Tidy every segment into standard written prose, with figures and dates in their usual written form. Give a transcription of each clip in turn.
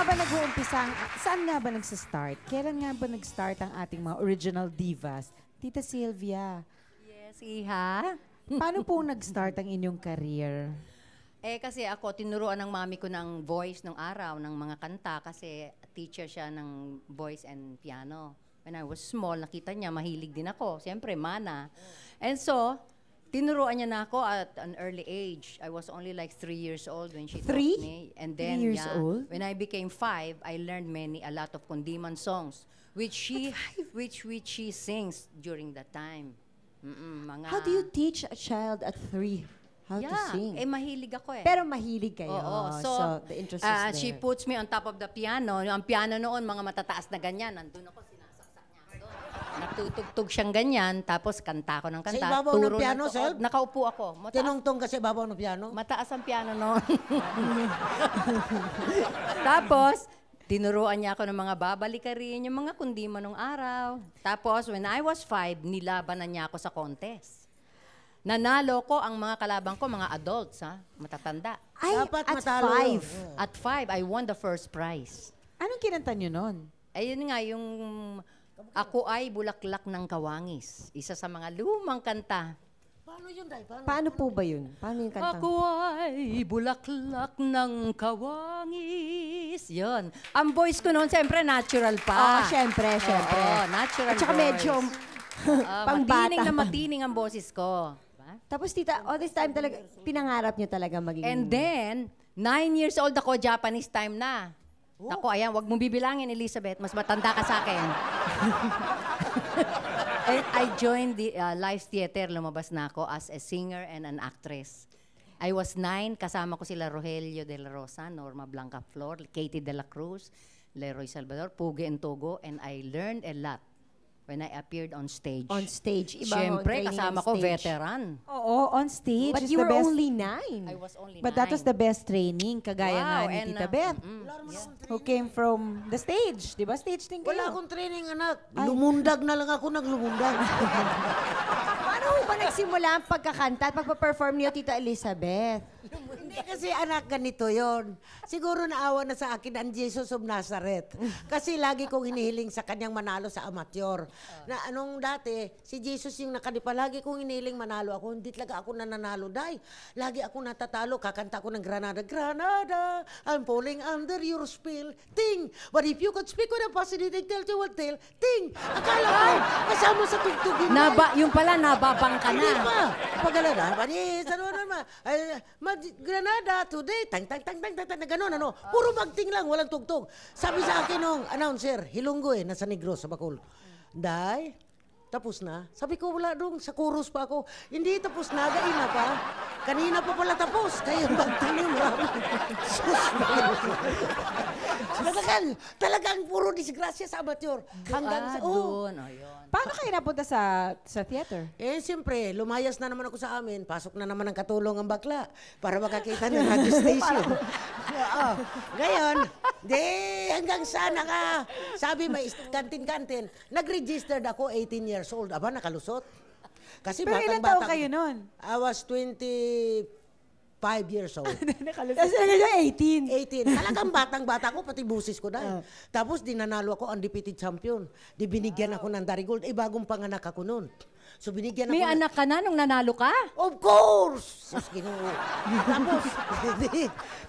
ba nag-uumpisa? Saan nga ba nagsa-start? Kailan nga ba nag-start ang ating mga original divas? Tita Sylvia, Yes, Iha. paano po nag-start ang inyong career? Kasi ako, tinuruan ng mami ko ng voice nung araw, ng mga kanta, kasi teacher siya ng voice and piano. When I was small, nakita niya, mahilig din ako. Siyempre, mana. And so, tinuruan niya na ako at an early age. I was only like 3 years old when she taught me. And then, 3 years old? when I became 5, I learned a lot of Kundiman songs, which she sings during that time. Mga How do you teach a child at 3 how to sing? Mahilig ako eh. Pero mahilig kayo. Oo. So, the interest is there. She puts me on top of the piano. Ang piano noon, mga matataas na ganyan. Nandun ako, sinasaksak niya ako doon. Natutugtog siyang ganyan, tapos kanta ko ng kanta. Sa ibabaw ng piano, Sel? Nakaupo ako. Tinungtong kasi babaw ng piano? Mataas ang piano noon. Tapos, tinuruan niya ako ng mga babalikarin, yung mga kundima nung araw. Tapos, when I was 5, nilabanan niya ako sa contest. Nanalo ko ang mga kalabang ko, mga adults, matatanda. Ay, Dapat at matalo. 5. At 5, I won the first prize. Anong kinanta nyo nun? Ayun nga, yung Ako ay Bulaklak ng Kawangis. Isa sa mga lumang kanta. Paano yun, Day? Paano po ba yun? Paano yung kantang? Ako ay bulaklak ng kawangis. Yun. Ang voice ko noon, siyempre, natural pa. Syempre. Oo, natural At saka voice. medyo matining pangbata. na matining ang boses ko. Diba? Tapos tita, all this time talaga, pinangarap nyo talaga maging... And then, 9 years old ako, Japanese time na. Ako, ayan, wag mong bibilangin, Elizabeth. Mas matanda ka sa akin. And I joined the Live Theater. Lumabas na ako as a singer and an actress. I was 9. Kasama ko sila Rogelio de la Rosa, Norma Blanca Flor, Katie de la Cruz, Leroy Salvador, Pugue and Togo. And I learned a lot when I appeared on stage. On stage. Iba Siyempre, training kasama on ko stage. veteran. Oo, on stage. But is you the were best. only 9. I was only 9. But that was the best training, kagaya nga ni and, Tita Beth, who came from the stage. Di ba? Stage din kayo. Wala akong training, anak. Lumundag na lang ako, naglumundag. Paano ho ba nagsimula ang pagkakanta at pagpa-perform niyo, Tita Elizabeth? Hindi kasi anak, ganito yon. Siguro naawa na sa akin ang Jesus of Nazareth. Kasi lagi kong hinihiling sa kanyang manalo sa amateur. Na anong dati, si Jesus yung nakadipa, lagi kong hinihiling manalo ako. Hindi talaga ako nananalo, Day. Lagi ako natatalo, kakanta ko ng Granada. Granada, I'm falling under your spell. Ting! But if you could speak with a positive tell to what tell, ting! Akala ko, kasama sa tugtugin. Yung pala, nababang ka Hindi na. pa. Pagalala, panis, ano naman. Granada today, tang tang tang tang tang tang, gano'n, ano. Puro magting lang, walang tugtog. Sabi sa akin nung announcer, Hilonggo nasa Negros, sa Bacol. Day, tapos na. Sabi ko, wala dong, sa chorus pa ako. Hindi tapos na, gain na pa. Kanina pa pala tapos. Kaya magting yung rami. Talagang puro disgrasya sa amateur. Hanggang sa, Doon, yun. Paano kayo napunta sa theater? Siyempre, lumayas na naman ako sa amin. Pasok na naman ang katulong ang bakla para makakita ng radio station. Ngayon, hanggang sana ka. Sabi may kantin-kantin. Nag-registered ako 18 years old. Aba, nakalusot. Kasi Pero ilan taon kayo nun? I was 25 years old. Kasi nagano 18. 18. Talagang batang-bata ko, pati busis ko dahil. Tapos dinanalo ako undefeated champion. Di binigyan ako ng Darigold. Bagong panganak ako noon. So binigyan ako. May anak ka na nung nanalo ka? Of course! Sus, Ginoo. Tapos,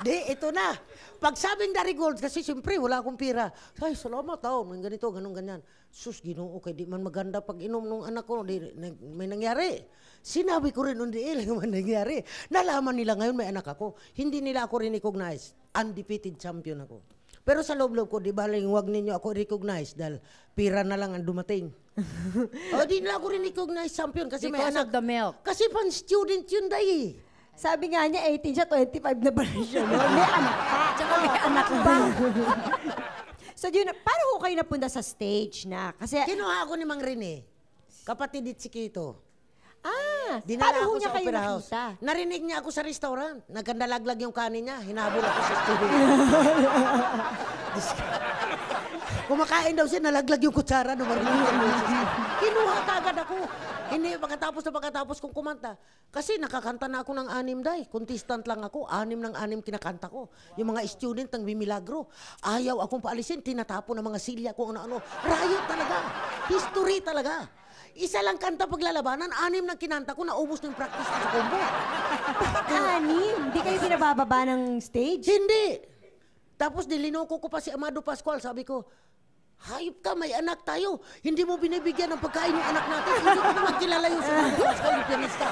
ito na. Pag sabing Darigold, kasi siyempre wala akong pira. Ay, salamat tao. May ganito, ganun, ganyan. Sus, Ginoo, kay di man maganda pag inom nung anak ko. May nangyari. Sinabi ko rin, hindi man nangyari. Nalaman nila ngayon may anak ako. Hindi nila ako rin-recognize. Undefeated champion ako. Pero sa loob-loob ko, di ba lang huwag ninyo ako recognize dahil pira na lang ang dumating. Di nila ako rin-recognize champion kasi may Because anak. of the milk. Kasi pan-student yun, Day. Sabi nga niya, 18 siya, 25 na ba siya? May anak pa. Tsaka may anak pa. So, paano ko kayo napunta sa stage na? Kasi, Kinuha ako ni Mang Rene. Kapatid ni Chiquito. paano Dinala ako niya sa kayo Opera House. nakita? Narinig niya ako sa restaurant. Nagkandalaglag yung kanin niya. Hinabol ako sa studio. Kumakain daw siya, nalaglag yung kutsara na marinig ang boses ko. Kinuha kagad ako. Hindi, pagkatapos kong kumanta. Kasi nakakanta na ako ng 6 day. Contestant lang ako, 6 ng 6 kinakanta ko. Yung mga student ng Bimilagro. Ayaw akong paalisin, tinatapon ng mga silya kung ano-ano. Riot talaga. History talaga. Isa lang kanta paglalabanan, 6 ng kinanta ko, naubos ng practice ko sa combo. 6? Hindi kayo pinabababa ng stage? Hindi. Tapos nilinoko ko pa si Amado Pascual. Sabi ko, hayop ka, may anak tayo. Hindi mo binibigyan ng pagkain yung anak natin. Hindi ko naman kilala yung si Amado Pascual, yung pianista.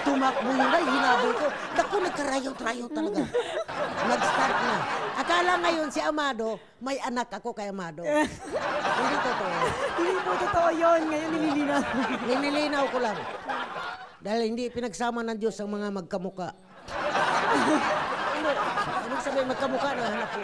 Tumakbo yun ay, hinabol ko. Naku, nagkarayot-rayot talaga. Nag-start na. Akala ngayon si Amado, may anak ako kay Amado. Hindi totoo. Hindi po totoo yun. Ngayon nililinaw. Ninilinaw ko lang. Dahil hindi pinagsama ng Diyos ang mga magkamuka. Ano sabihin magkamuka na hanap ko?